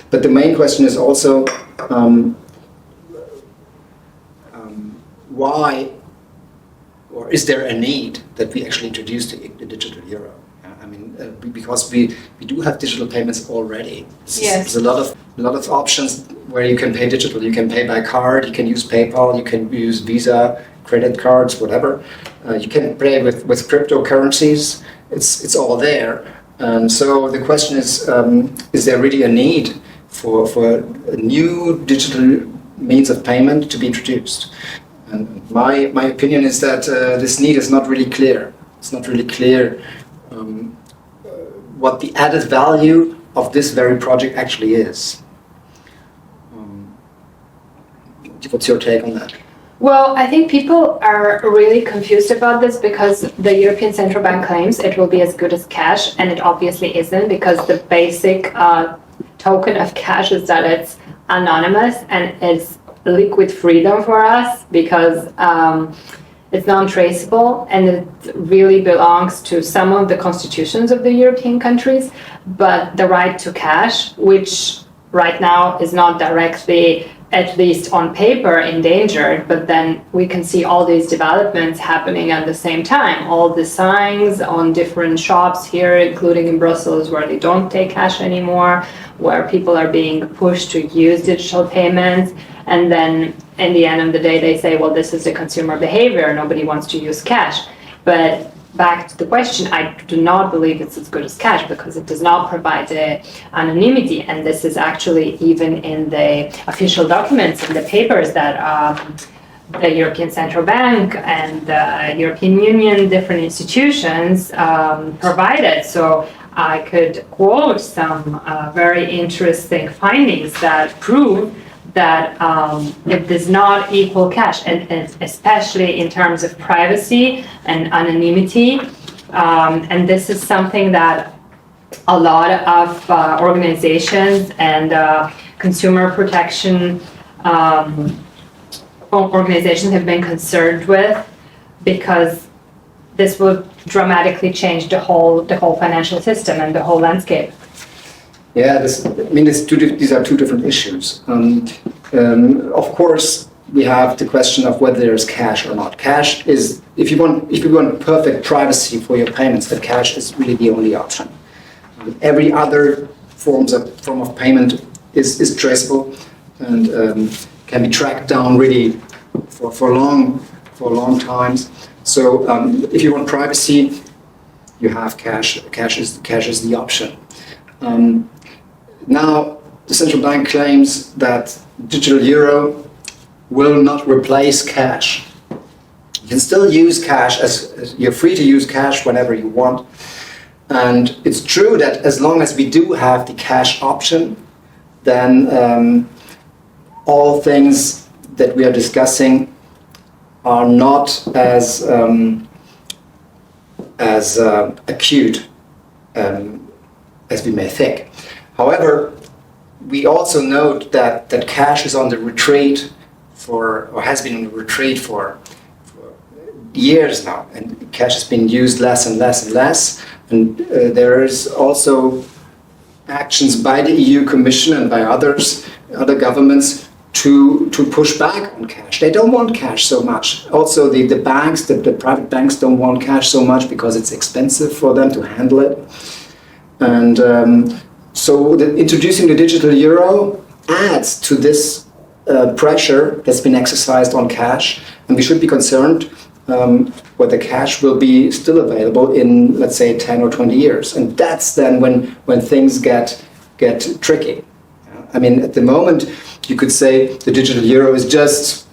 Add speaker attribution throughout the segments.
Speaker 1: But the main question is also why, or is there a need that we actually introduce the digital euro? Because we do have digital payments already. There's a lot of options where you can pay digital. You can pay by card, you can use PayPal, you can use Visa, credit cards, whatever. You can pay with cryptocurrencies. It's all there. So the question is there really a need for a new digital means of payment to be introduced? And my opinion is that this need is not really clear. It's not really clear what the added value of this very project actually is. What's your take on that?
Speaker 2: Well, I think people are really confused about this because the European Central Bank claims it will be as good as cash, and it obviously isn't, because the basic token of cash is that it's anonymous and it's liquid freedom for us, because it's non-traceable, and it really belongs to some of the constitutions of the European countries. But the right to cash, which right now is not directly, at least on paper, endangered, but then we can see all these developments happening at the same time. All the signs on different shops here, including in Brussels, where they don't take cash anymore, where people are being pushed to use digital payments. And then in the end of the day, they say, well, this is the consumer behavior. Nobody wants to use cash. But back to the question, I do not believe it's as good as cash, because it does not provide the anonymity. And this is actually even in the official documents and the papers that the European Central Bank and the European Union, different institutions provided. So I could quote some very interesting findings that prove that it does not equal cash, and especially in terms of privacy and anonymity. And this is something that a lot of organizations and consumer protection organizations have been concerned with, because this will dramatically change the whole financial system and the whole landscape.
Speaker 1: Yeah, these are two different issues. Of course, we have the question of whether there's cash or not. Cash is, if you want perfect privacy for your payments, then cash is really the only option. Every other form of payment is traceable and can be tracked down really for long times. So if you want privacy, you have cash. Cash is the option. Now, the central bank claims that digital euro will not replace cash. You can still use cash, as you're free to use cash whenever you want. And it's true that as long as we do have the cash option, then all things that we are discussing are not as acute as we may think. However, we also note that cash is on the retreat or has been on the retreat for years now, and cash has been used less and less and less. And there is also actions by the EU Commission and by other governments to push back on cash. They don't want cash so much. Also, the banks, the private banks don't want cash so much because it's expensive for them to handle it. And so introducing the digital euro adds to this pressure that's been exercised on cash, and we should be concerned whether cash will be still available in, let's say, 10 or 20 years. And that's then when things get tricky. I mean, at the moment, you could say the digital euro is just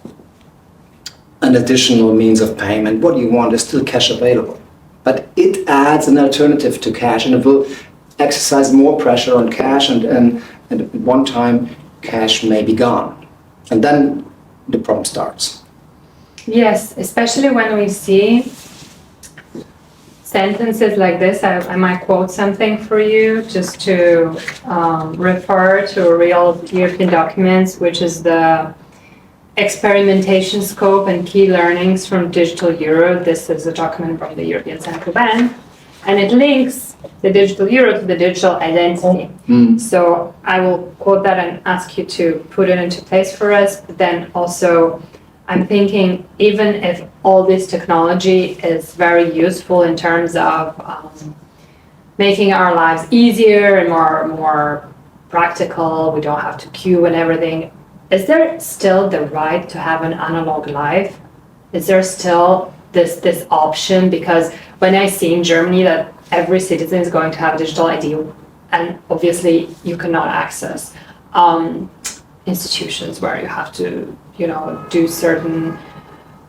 Speaker 1: an additional means of payment. What you want is still cash available. But it adds an alternative to cash, and it will exercise more pressure on cash, and at one time cash may be gone, and then the problem starts.
Speaker 2: Yes, especially when we see sentences like this. I might quote something for you just to refer to real European documents, which is the experimentation scope and key learnings from digital euro. This is a document from the European Central Bank. and it links the digital euro to the digital identity. So I will quote that and ask you to put it into place for us. But then also, I'm thinking, even if all this technology is very useful in terms of making our lives easier and more practical, we don't have to queue and everything, is there still the right to have an analog life? Is there still this option? Because when I see in Germany that every citizen is going to have a digital ID, and obviously you cannot access institutions where you have to, do certain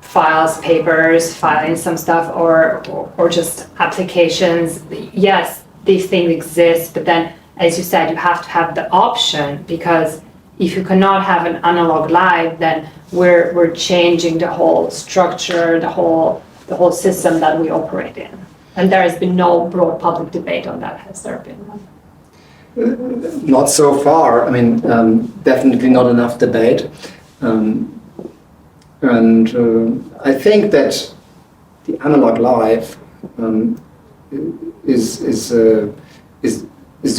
Speaker 2: files, papers, filing some stuff, or just applications. Yes, these things exist, but then, as you said, you have to have the option, because if you cannot have an analog life, then we're changing the whole structure, the whole system that we operate in. And there has been no broad public debate on that, has there been?
Speaker 1: Not so far. I mean, definitely not enough debate. I think that the analog life is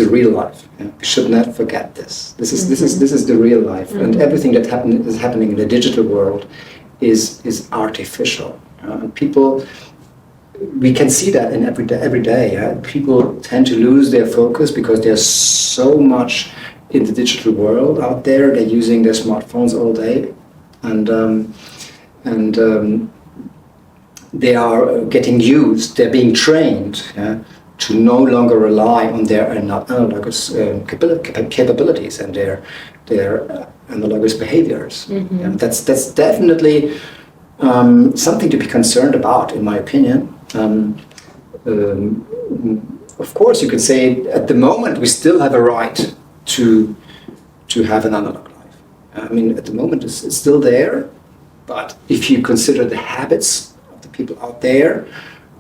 Speaker 1: the real life. Yeah? We should not forget this. This is the real life, and everything that is happening in the digital world is artificial. And people, we can see that in every day. Yeah? People tend to lose their focus because there's so much in the digital world out there. They're using their smartphones all day, and they are getting used. They're being trained. Yeah? To no longer rely on their analogous capabilities and their analogous behaviors. And that's definitely something to be concerned about, in my opinion. Of course, you could say at the moment we still have a right to have an analog life. I mean, at the moment it's still there, but if you consider the habits of the people out there,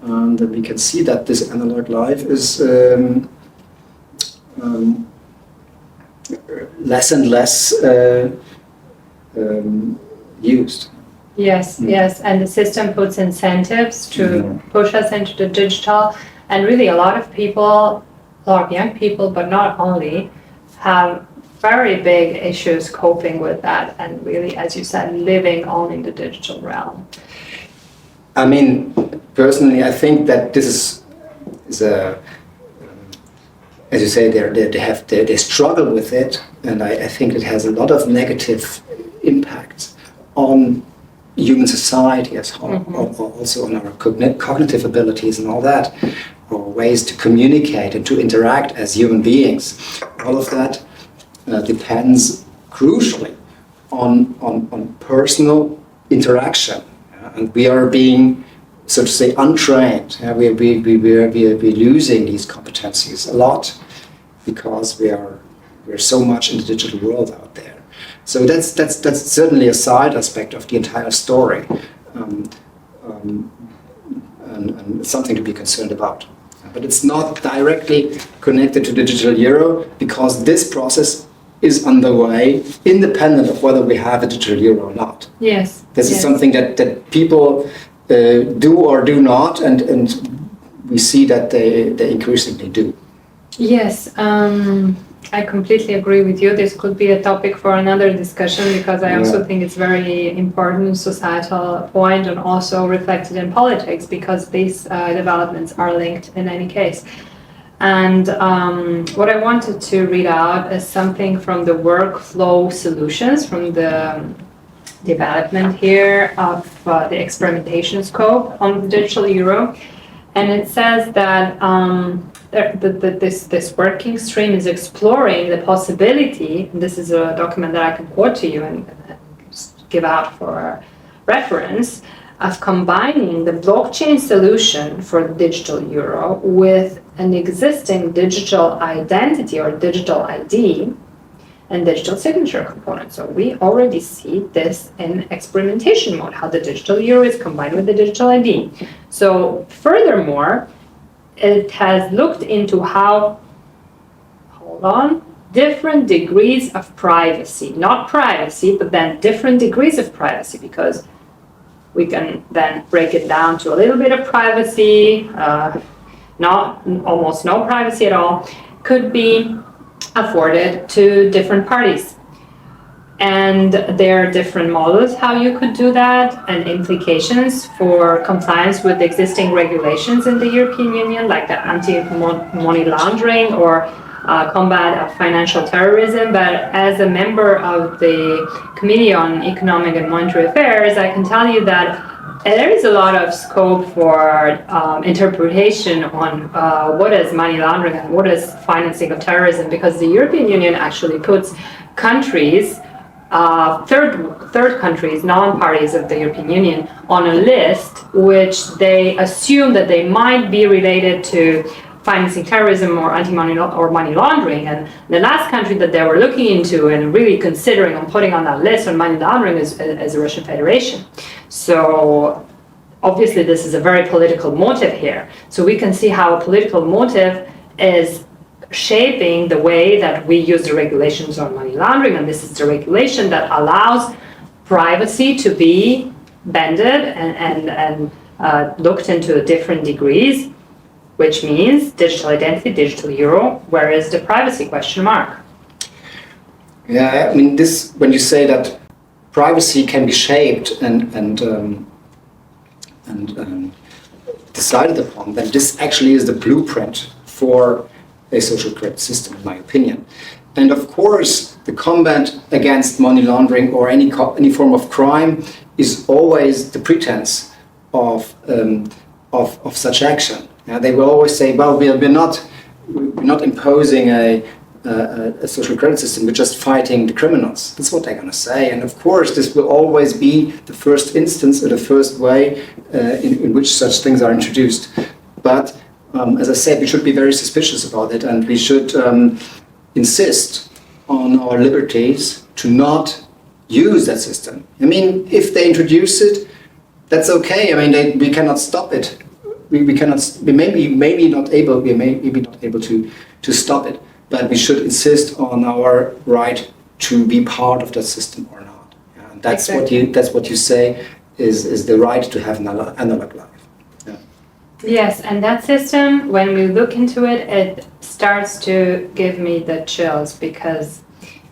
Speaker 1: then we can see that this analog life is less and less used.
Speaker 2: Yes, and the system puts incentives to push us into the digital, and really a lot of young people, but not only, have very big issues coping with that, and really, as you said, living only in the digital realm.
Speaker 1: I mean, personally, I think that this is a, as you say, they struggle with it, and I think it has a lot of negative impacts on human society as whole, also on our cognitive abilities and all that, or ways to communicate and to interact as human beings. All of that depends crucially on personal interaction. And we are being, so to say, untrained. We're losing these competencies a lot because we're so much in the digital world out there. So that's certainly a side aspect of the entire story, and something to be concerned about. But it's not directly connected to digital euro, because this process is underway independent of whether we have a digital euro or not.
Speaker 2: Yes.
Speaker 1: This is something that people do or do not, and we see that they increasingly do.
Speaker 2: Yes, I completely agree with you. This could be a topic for another discussion, because I also think it's very important societal point, and also reflected in politics, because these developments are linked in any case. And what I wanted to read out is something from the workflow solutions, from the development here of the experimentation scope on the digital euro. And it says that this working stream is exploring the possibility, and this is a document that I can quote to you and just give out for reference, of combining the blockchain solution for the digital euro with an existing digital identity or digital ID and digital signature component. So we already see this in experimentation mode, how the digital euro is combined with the digital ID. So furthermore, it has looked into how, different degrees of privacy, not privacy, but then different degrees of privacy, because we can then break it down to a little bit of privacy, almost no privacy at all, could be afforded to different parties. And there are different models how you could do that, and implications for compliance with existing regulations in the European Union, like the anti-money laundering or combat of financial terrorism. But as a member of the Committee on Economic and Monetary Affairs, I can tell you that there is a lot of scope for interpretation on what is money laundering and what is financing of terrorism, because the European Union actually puts countries, third countries, non-parties of the European Union, on a list which they assume that they might be related to financing terrorism or money laundering. And the last country that they were looking into and really considering on putting on that list on money laundering is the Russian Federation. So obviously this is a very political motive here. So we can see how a political motive is shaping the way that we use the regulations on money laundering, and this is the regulation that allows privacy to be bended and looked into different degrees, which means digital identity, digital euro. Where is the privacy question mark?
Speaker 1: Yeah, I mean, this, when you say that privacy can be shaped and decided upon, then this actually is the blueprint for a social credit system, in my opinion. And of course, the combat against money laundering or any form of crime is always the pretense of such action. Now, they will always say, well, we're not imposing a social credit system, we're just fighting the criminals. That's what they're going to say. And of course, this will always be the first instance or the first way in which such things are introduced. But as I said, we should be very suspicious about it, and we should insist on our liberties to not use that system. I mean, if they introduce it, that's okay. I mean, we cannot stop it. We may be not able to stop it, but we should insist on our right to be part of that system or not. Yeah, and that's exactly what you say is the right to have an analog life. Yeah.
Speaker 2: Yes, and that system, when we look into it, it starts to give me the chills, because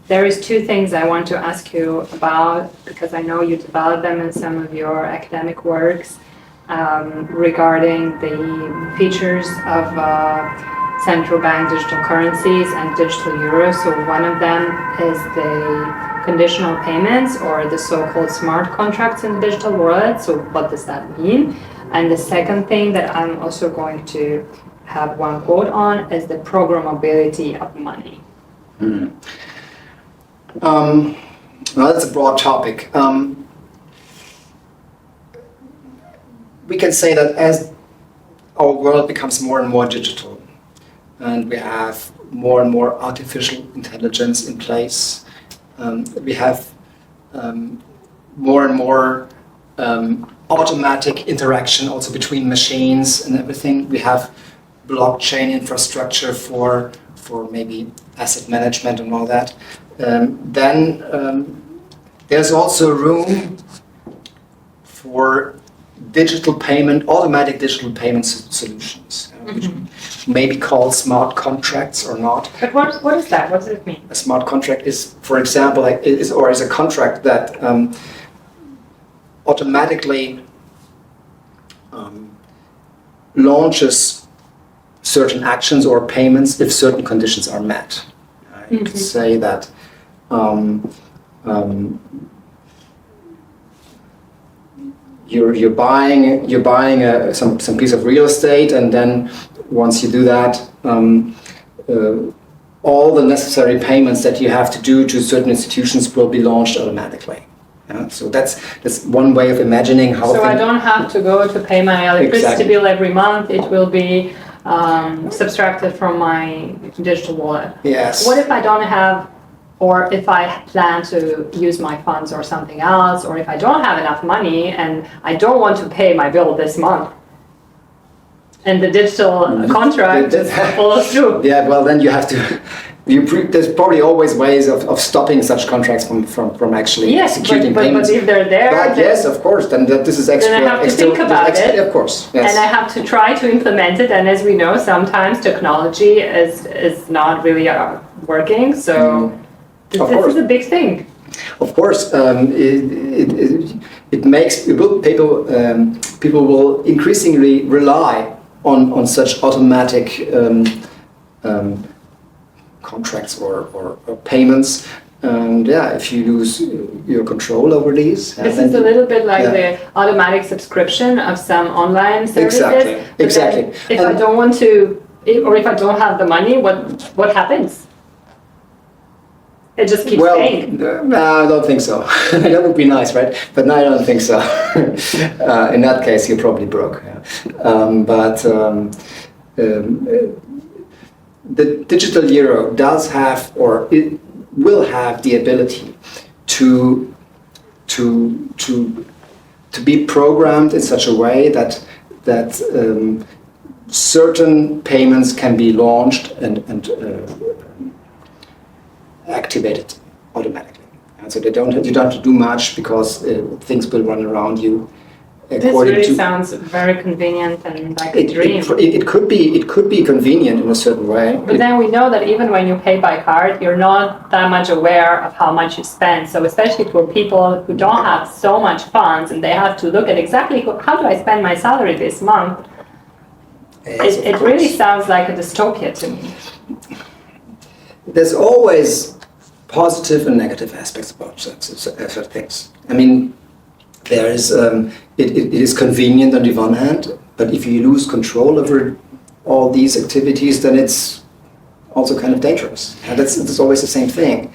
Speaker 2: there is two things I want to ask you about, because I know you developed them in some of your academic works, regarding the features of central bank digital currencies and digital euros. So one of them is the conditional payments, or the so-called smart contracts in the digital world. So what does that mean? And the second thing that I'm also going to have one quote on is the programmability of money.
Speaker 1: Well, that's a broad topic. We can say that as our world becomes more and more digital, and we have more and more artificial intelligence in place, we have more and more automatic interaction also between machines and everything. We have blockchain infrastructure for maybe asset management and all that. Then there's also room for automatic digital payment solutions, which may be called smart contracts or not.
Speaker 2: But what is that? What does it mean?
Speaker 1: A smart contract is, for example, is a contract that automatically launches certain actions or payments if certain conditions are met. You could say that you're buying some piece of real estate, and then once you do that, all the necessary payments that you have to do to certain institutions will be launched automatically. Yeah? So that's one way of imagining how. So
Speaker 2: I don't have to go to pay my electricity bill every month. It will be subtracted from my digital wallet.
Speaker 1: Yes.
Speaker 2: What if I don't have, or if I plan to use my funds or something else, or if I don't have enough money and I don't want to pay my bill this month, and the digital contract just follows through?
Speaker 1: Yeah, well, then you have to there's probably always ways of stopping such contracts from actually executing payments.
Speaker 2: But if they're there,
Speaker 1: but yes, of course, then this is extra.
Speaker 2: Then I have to think about it.
Speaker 1: Of course, yes.
Speaker 2: And I have to try to implement it. And as we know, sometimes technology is not really working. So this is a big thing.
Speaker 1: Of course, it makes people will increasingly rely on such automatic contracts or payments, and if you lose your control over these,
Speaker 2: this is a little bit like the automatic subscription of some online services.
Speaker 1: Exactly.
Speaker 2: If I don't want to, or if I don't have the money, what happens? It just keeps paying.
Speaker 1: No, I don't think so. That would be nice, right? But no, I don't think so. In that case, you're probably broke. The digital euro does have, or it will have, the ability to be programmed in such a way that certain payments can be launched and activated automatically. And so you don't have to do much because things will run around you.
Speaker 2: This really sounds very convenient and like a dream.
Speaker 1: It could be convenient in a certain way.
Speaker 2: But then we know that even when you pay by card, you're not that much aware of how much you spend. So especially for people who don't have so much funds and they have to look at exactly how do I spend my salary this month,
Speaker 1: yes,
Speaker 2: it really sounds like a dystopia to me.
Speaker 1: There's always positive and negative aspects about such things. I mean, there is it is convenient on the one hand, but if you lose control over all these activities, then it's also kind of dangerous. And that's always the same thing.